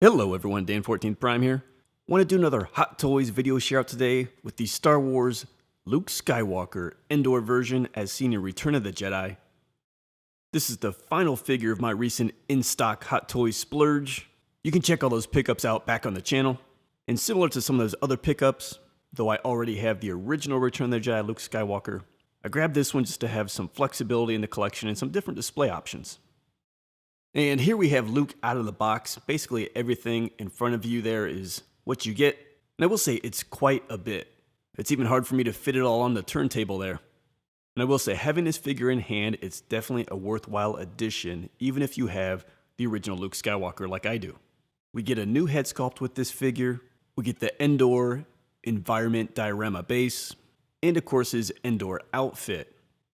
Hello everyone, Dan14th Prime here. Want to do another Hot Toys video share out today with the Star Wars Luke Skywalker Endor version as seen in Return of the Jedi. This is the final figure of my recent in-stock Hot Toys splurge. You can check all those pickups out back on the channel. And similar to some of those other pickups, though I already have the original Return of the Jedi Luke Skywalker, I grabbed this one just to have some flexibility in the collection and some different display options. And here we have Luke out of the box. Basically everything in front of you there is what you get. And I will say it's quite a bit. It's even hard for me to fit it all on the turntable there. And I will say having this figure in hand, it's definitely a worthwhile addition, even if you have the original Luke Skywalker like I do. We get a new head sculpt with this figure. We get the Endor environment diorama base. And of course his Endor outfit.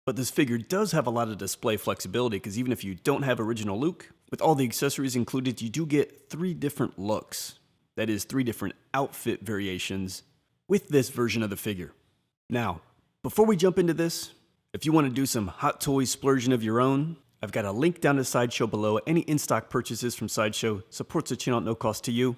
But this figure does have a lot of display flexibility because even if you don't have original Luke, with all the accessories included, you do get 3 different looks. That is 3 different outfit variations with this version of the figure. Now, before we jump into this, if you want to do some Hot Toys splurging of your own, I've got a link down to Sideshow below. Any in-stock purchases from Sideshow supports the channel at no cost to you.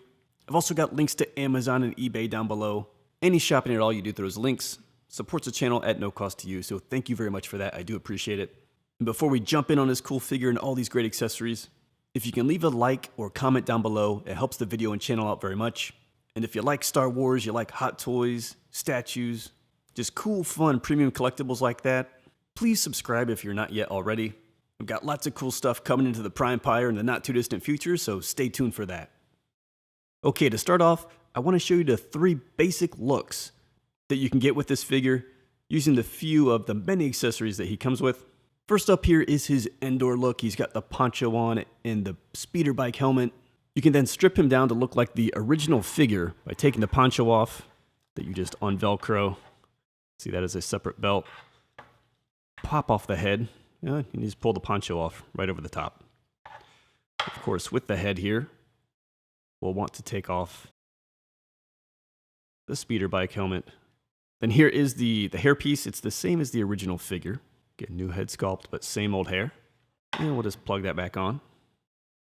I've also got links to Amazon and eBay down below. Any shopping at all you do through those links supports the channel at no cost to you, so thank you very much for that. I do appreciate it. And before we jump in on this cool figure and all these great accessories, if you can leave a like or comment down below, it helps the video and channel out very much. And if you like Star Wars, you like Hot Toys, statues, just cool, fun, premium collectibles like that, please subscribe if you're not yet already. We've got lots of cool stuff coming into the Prime Pyre in the not too distant future, so stay tuned for that. Okay, to start off, I want to show you the 3 basic looks that you can get with this figure using the few of the many accessories that he comes with. First up here is his Endor look. He's got the poncho on and the speeder bike helmet. You can then strip him down to look like the original figure by taking the poncho off that you just un-Velcro. See that as a separate belt. Pop off the head. You just pull the poncho off right over the top. Of course, with the head here, we'll want to take off the speeder bike helmet. Then here is the hairpiece. It's the same as the original figure. Get a new head sculpt, but same old hair. And we'll just plug that back on.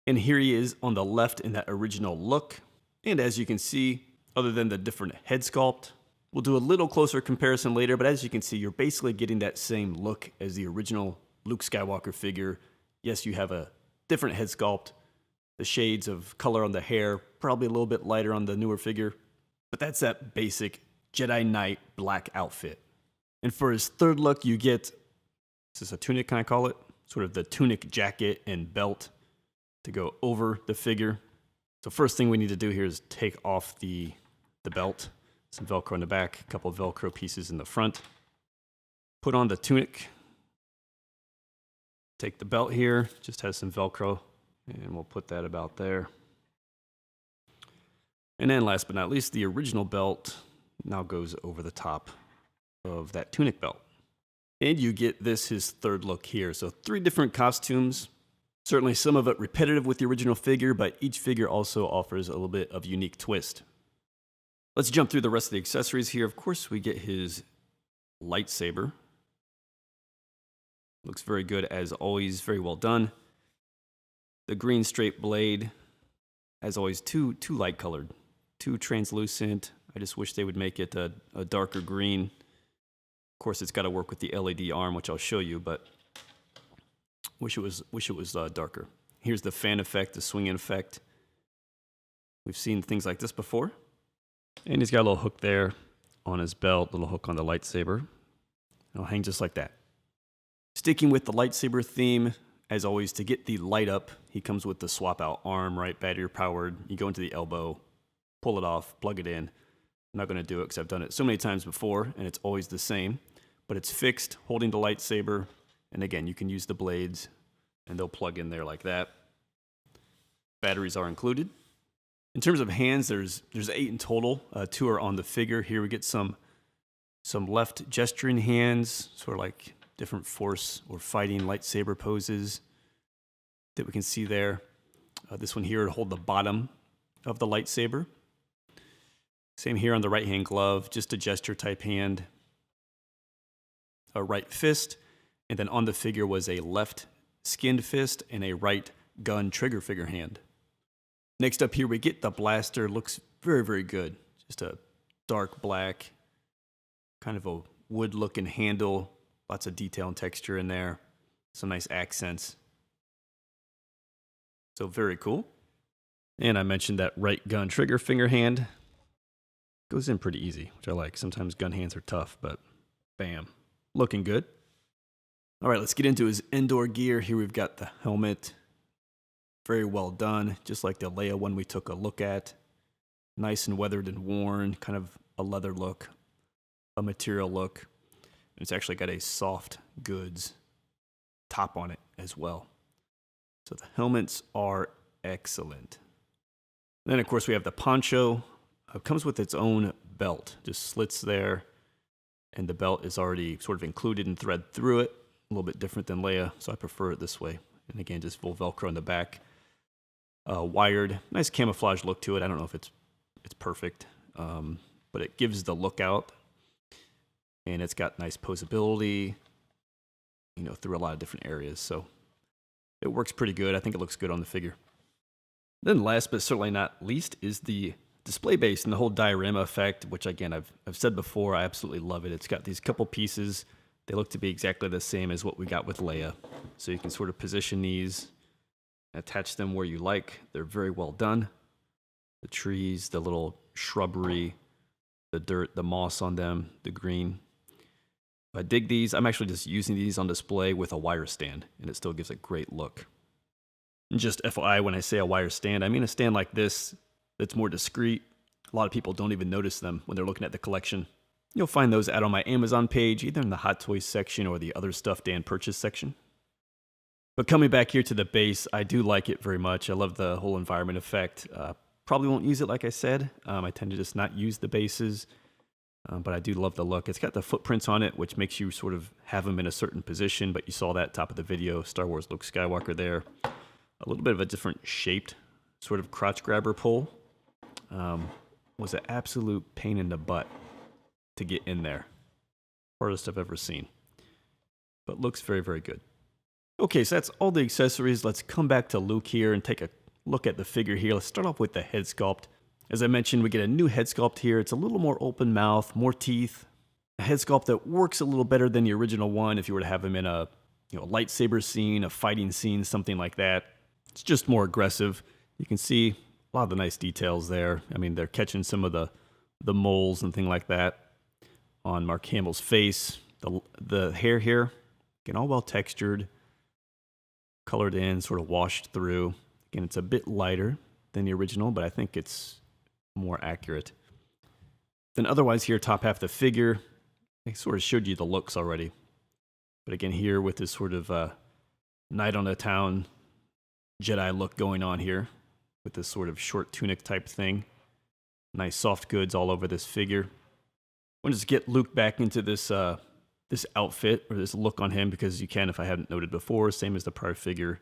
And here he is on the left in that original look. And as you can see, other than the different head sculpt, we'll do a little closer comparison later, but as you can see, you're basically getting that same look as the original Luke Skywalker figure. Yes, you have a different head sculpt, the shades of color on the hair, probably a little bit lighter on the newer figure, but that's that basic Jedi Knight black outfit. And for his third look, you get, is this a tunic, can I call it? Sort of the tunic jacket and belt to go over the figure. So first thing we need to do here is take off the belt. Some Velcro in the back, a couple of Velcro pieces in the front. Put on the tunic. Take the belt here, just has some Velcro, and we'll put that about there. And then last but not least, the original belt now goes over the top of that tunic belt. And you get his third look here. So 3 different costumes. Certainly some of it repetitive with the original figure, but each figure also offers a little bit of unique twist. Let's jump through the rest of the accessories here. Of course, we get his lightsaber. Looks very good as always, very well done. The green straight blade, as always, too light colored, too translucent. I just wish they would make it a darker green. Of course, it's got to work with the LED arm, which I'll show you, but wish it was darker. Here's the fan effect, the swinging effect. We've seen things like this before. And he's got a little hook there on his belt, little hook on the lightsaber. It'll hang just like that. Sticking with the lightsaber theme, as always, to get the light up, he comes with the swap out arm, right? Battery powered. You go into the elbow, pull it off, plug it in. I'm not going to do it because I've done it so many times before, and it's always the same. But it's fixed, holding the lightsaber. And again, you can use the blades, and they'll plug in there like that. Batteries are included. In terms of hands, there's 8 in total. 2 are on the figure. Here we get some left gesturing hands, sort of like different force or fighting lightsaber poses that we can see there. This one here will hold the bottom of the lightsaber. Same here on the right hand glove, just a gesture type hand. A right fist, and then on the figure was a left skinned fist and a right gun trigger figure hand. Next up here, we get the blaster. Looks very, very good. Just a dark black, kind of a wood-looking handle. Lots of detail and texture in there. Some nice accents. So very cool. And I mentioned that right gun trigger finger hand. Goes in pretty easy, which I like. Sometimes gun hands are tough, but bam. Looking good. All right, let's get into his Endor gear. Here we've got the helmet. Very well done, just like the Leia one we took a look at. Nice and weathered and worn, kind of a leather look, a material look. And it's actually got a soft goods top on it as well. So the helmets are excellent. Then, of course, we have the poncho. It comes with its own belt, just slits there. And the belt is already sort of included and thread through it. A little bit different than Leia, so I prefer it this way. And again, just full Velcro in the back. Wired, nice camouflage look to it. I don't know if it's perfect, but it gives the look out. And it's got nice posability, through a lot of different areas. So it works pretty good. I think it looks good on the figure. Then last but certainly not least is the display base and the whole diorama effect, which again, I've said before, I absolutely love it. It's got these couple pieces. They look to be exactly the same as what we got with Leia. So you can sort of position these, attach them where you like. They're very well done. The trees, the little shrubbery, the dirt, the moss on them, the green. I dig these. I'm actually just using these on display with a wire stand, and it still gives a great look. And just FYI, when I say a wire stand, I mean a stand like this that's more discreet. A lot of people don't even notice them when they're looking at the collection. You'll find those out on my Amazon page, either in the Hot Toys section or the other stuff Dan purchased section. But coming back here to the base, I do like it very much. I love the whole environment effect. Probably won't use it, like I said. I tend to just not use the bases, but I do love the look. It's got the footprints on it, which makes you sort of have them in a certain position, but you saw that top of the video, Star Wars Luke Skywalker there. A little bit of a different shaped sort of crotch grabber pull. Was an absolute pain in the butt to get in there. Hardest I've ever seen. But looks very, very good. Okay, so that's all the accessories. Let's come back to Luke here and take a look at the figure here. Let's start off with the head sculpt. As I mentioned, we get a new head sculpt here. It's a little more open mouth, more teeth. A head sculpt that works a little better than the original one if you were to have him in a lightsaber scene, a fighting scene, something like that. It's just more aggressive. You can see a lot of the nice details there. I mean, they're catching some of the moles and things like that on Mark Hamill's face. The hair here, again, all well textured, colored in, sort of washed through. Again, it's a bit lighter than the original, but I think it's more accurate. Then otherwise here, top half of the figure, I sort of showed you the looks already. But again, here with this sort of Knight on the Town Jedi look going on here with this sort of short tunic type thing. Nice soft goods all over this figure. I want to just get Luke back into this this outfit or this look on him because you can, if I hadn't noted before, same as the prior figure.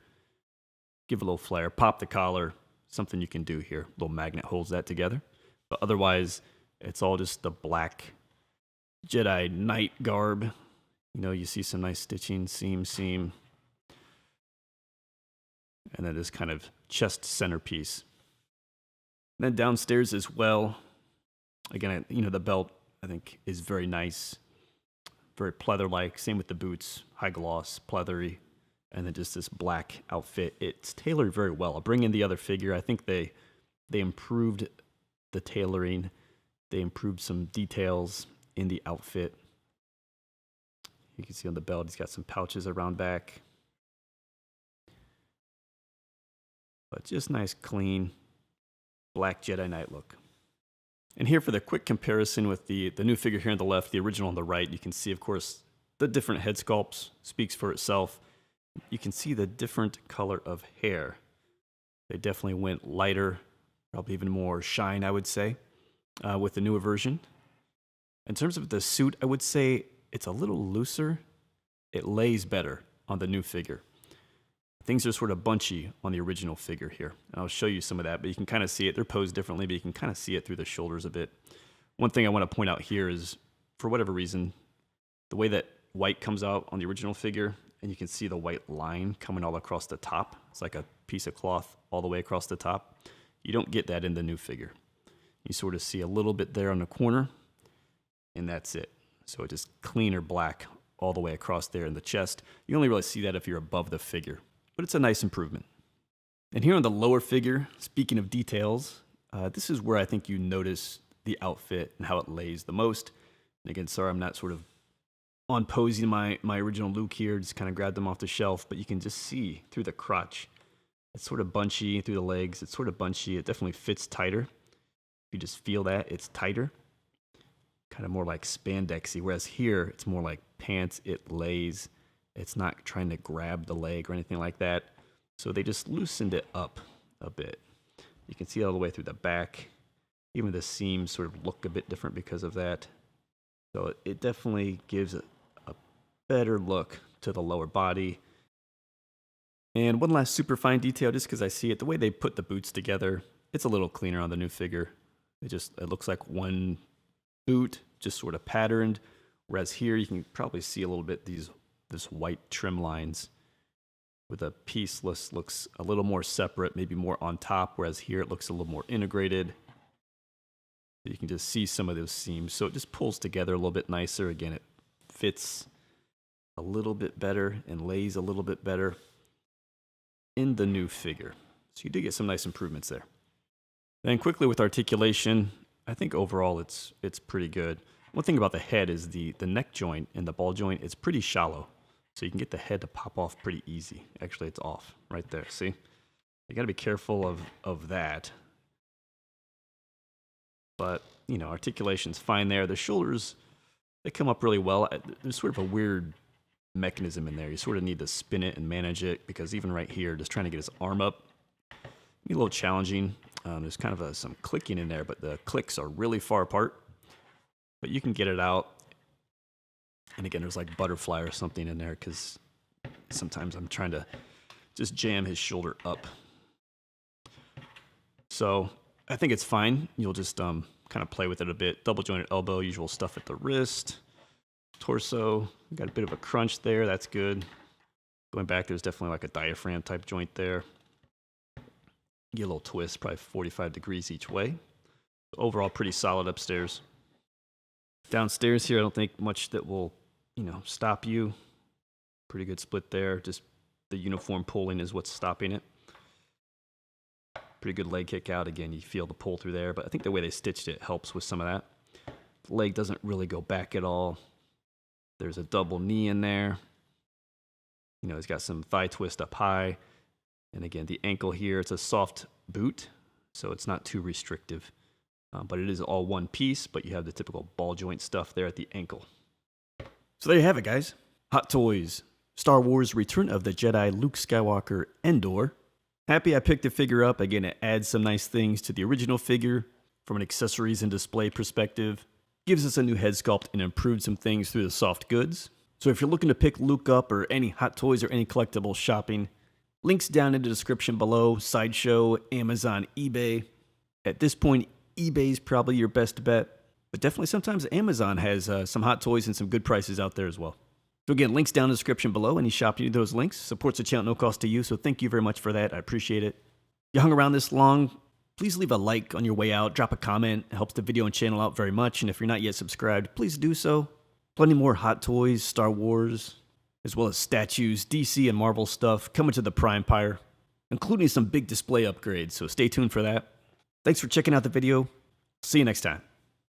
Give a little flair, pop the collar, something you can do here. Little magnet holds that together. But otherwise, it's all just the black Jedi Knight garb. You see some nice stitching, seam. And then this kind of chest centerpiece. And then downstairs as well, again, the belt, I think, is very nice. Very pleather-like. Same with the boots. High gloss, pleathery. And then just this black outfit. It's tailored very well. I'll bring in the other figure. I think they improved the tailoring. They improved some details in the outfit. You can see on the belt, he's got some pouches around back. But just nice, clean, black Jedi Knight look. And here for the quick comparison with the new figure here on the left, the original on the right, you can see, of course, the different head sculpts. Speaks for itself. You can see the different color of hair. They definitely went lighter, probably even more shine, I would say, with the newer version. In terms of the suit, I would say it's a little looser. It lays better on the new figure. Things are sort of bunchy on the original figure here. And I'll show you some of that, but you can kind of see it. They're posed differently, but you can kind of see it through the shoulders a bit. One thing I want to point out here is, for whatever reason, the way that white comes out on the original figure, and you can see the white line coming all across the top. It's like a piece of cloth all the way across the top. You don't get that in the new figure. You sort of see a little bit there on the corner, and that's it. So it's just cleaner black all the way across there in the chest. You only really see that if you're above the figure, but it's a nice improvement. And here on the lower figure, speaking of details, this is where I think you notice the outfit and how it lays the most. And again, sorry I'm not sort of on posing my original Luke here, just kind of grabbed them off the shelf, but you can just see through the crotch. It's sort of bunchy through the legs. It's sort of bunchy. It definitely fits tighter. You just feel that it's tighter, kind of more like spandexy, whereas here it's more like pants. It lays. It's not trying to grab the leg or anything like that. So they just loosened it up a bit. You can see all the way through the back. Even the seams sort of look a bit different because of that. So it definitely gives a better look to the lower body. And one last super fine detail, just because I see it, the way they put the boots together, it's a little cleaner on the new figure. It looks like one boot, just sort of patterned. Whereas here you can probably see a little bit this white trim lines with a piece looks a little more separate, maybe more on top, whereas here it looks a little more integrated. You can just see some of those seams. So it just pulls together a little bit nicer. Again, it fits a little bit better and lays a little bit better in the new figure. So you do get some nice improvements there. Then quickly with articulation, I think overall it's pretty good. One thing about the head is the neck joint and the ball joint is pretty shallow. So you can get the head to pop off pretty easy. Actually, it's off right there. See? You got to be careful of that. But, you know, articulation's fine there. The shoulders, they come up really well. There's sort of a weird mechanism in there. You sort of need to spin it and manage it, because even right here, just trying to get his arm up, be a little challenging. There's kind of some clicking in there, but the clicks are really far apart. But you can get it out. And again, there's like butterfly or something in there, because sometimes I'm trying to just jam his shoulder up. So I think it's fine. You'll just kind of play with it a bit. Double jointed elbow, usual stuff at the wrist. Torso, got a bit of a crunch there. That's good. Going back, there's definitely like a diaphragm type joint there. Get a little twist, probably 45 degrees each way. Overall, pretty solid upstairs. Downstairs here, I don't think much that will, stop you. Pretty good split there. Just the uniform pulling is what's stopping it. Pretty good leg kick out. Again, you feel the pull through there, but I think the way they stitched it helps with some of that. The leg doesn't really go back at all. There's a double knee in there. He's got some thigh twist up high. And again, the ankle here, it's a soft boot, so it's not too restrictive. But it is all one piece, but you have the typical ball joint stuff there at the ankle. So there you have it, guys. Hot Toys, Star Wars Return of the Jedi, Luke Skywalker, Endor. Happy I picked the figure up. Again, it adds some nice things to the original figure from an accessories and display perspective. Gives us a new head sculpt and improved some things through the soft goods. So if you're looking to pick Luke up or any Hot Toys or any collectible shopping, links down in the description below. Sideshow, Amazon, eBay. At this point, eBay's probably your best bet, but definitely sometimes Amazon has some Hot Toys and some good prices out there as well. So again, links down in the description below. Any shop you need those links. Supports the channel, no cost to you, so thank you very much for that. I appreciate it. If you hung around this long, please leave a like on your way out. Drop a comment. It helps the video and channel out very much. And if you're not yet subscribed, please do so. Plenty more Hot Toys, Star Wars, as well as statues, DC and Marvel stuff coming to the Prime Pyre, including some big display upgrades, so stay tuned for that. Thanks for checking out the video. See you next time.